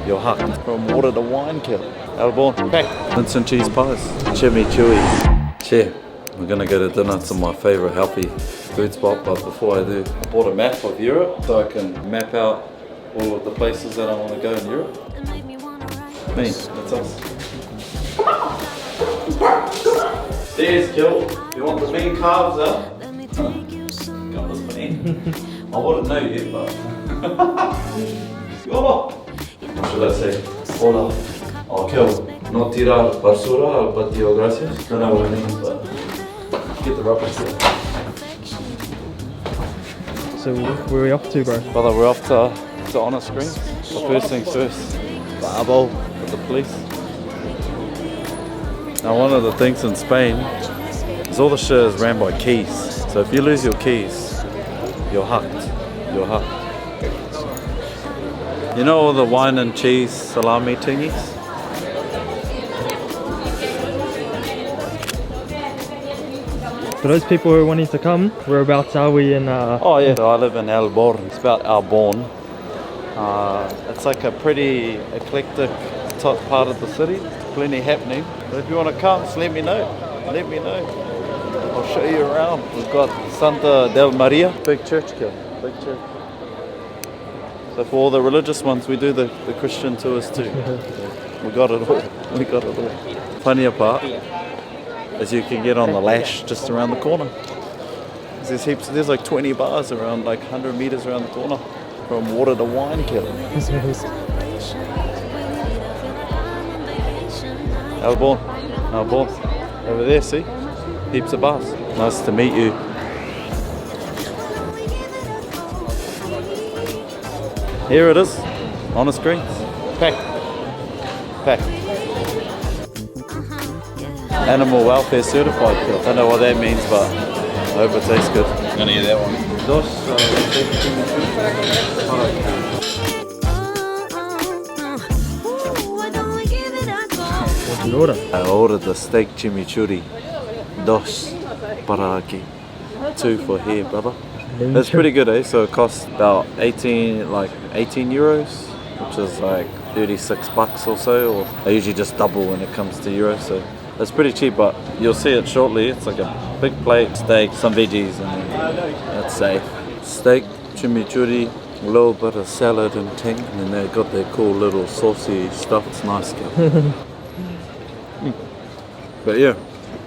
you're hooked. From water to wine, kill. Alborn, pack. Mince and cheese pies. Chimichurri. Che, we're gonna go to dinner to my favorite healthy food spot, but before I do, I bought a map of Europe so I can map out all of the places that I want to go in Europe. Me, that's us. There's Kill. You want the bean calves out? Got this bean. I wouldn't know yet, but. What should I say? Hola. Oh, Kill. No tirar basura al patio, gracias. Don't know what I mean, but. Get the rubbish here. So where are we off to, bro? Brother, we're off to honor screen. But first things first, Barbol with the police. Now one of the things in Spain is all the shit is ran by keys. So if you lose your keys, you're hooked. You're hooked. You know all the wine and cheese salami thingies? For those people who are wanting to come, whereabouts are we in? Oh yeah, so I live in Alborn. It's about Alborn. It's like a pretty eclectic top part of the city. Plenty happening. But if you want to come, just let me know. Let me know. I'll show you around. We've got Santa del Maria. Big church here. Big church. So for all the religious ones, we do the Christian tours too. We got it all. We got it all. Funnier part is you can get on the lash just around the corner. There's heaps. There's like 20 bars around, like 100 meters around the corner. From water to wine, killer. Alborn. Alborn. Over there, see? Heaps of bars. Nice to meet you. Here it is. On the screen. Pack. Pack. Animal welfare certified. I don't know what that means, but I hope it tastes good. I'm gonna get that one. What'd you order? I ordered the steak chimichurri. Dos para aquí. 2 for here, brother. That's pretty good, eh? So it costs about 18 euros, which is like 36 bucks or so. Or I usually just double when it comes to euros, so it's pretty cheap. But you'll see it shortly. It's like a big plate, steak, some veggies, and that's safe. Steak, chimichurri, a little bit of salad and ting, and then they've got their cool little saucy stuff. It's nice, girl. But yeah,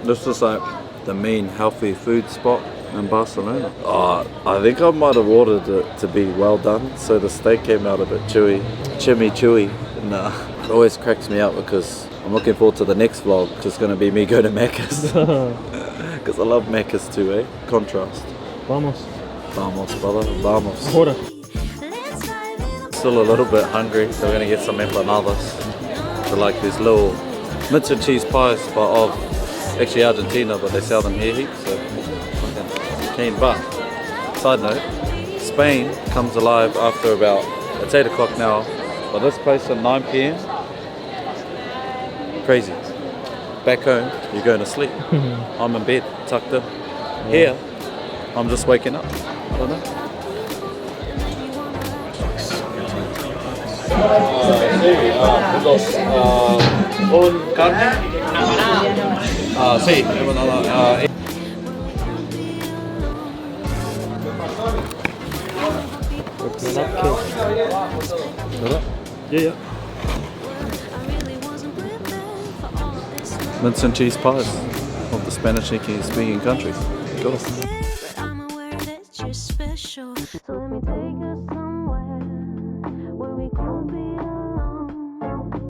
this is like the main healthy food spot in Barcelona. I think I might have ordered it to be well done, so the steak came out a bit chewy, chimichurri. Nah, it always cracks me up because I'm looking forward to the next vlog, which is going to be me going to Macca's. Because I love Macca's too, eh? Contrast. Vamos. Vamos, brother. Vamos. Order. Still a little bit hungry, so we're going to get some empanadas. They're like these little mince and cheese pies, but of actually Argentina, but they sell them here heaps, so fucking keen. But side note, Spain comes alive after about, it's 8 o'clock now, but this place at 9 p.m, crazy. Back home, you're going to sleep. I'm in bed, tucked in. Here, I'm just waking up. I don't know. Un carne. Sí. Yeah. Mince and cheese pies of the Spanish-speaking countries. Cool.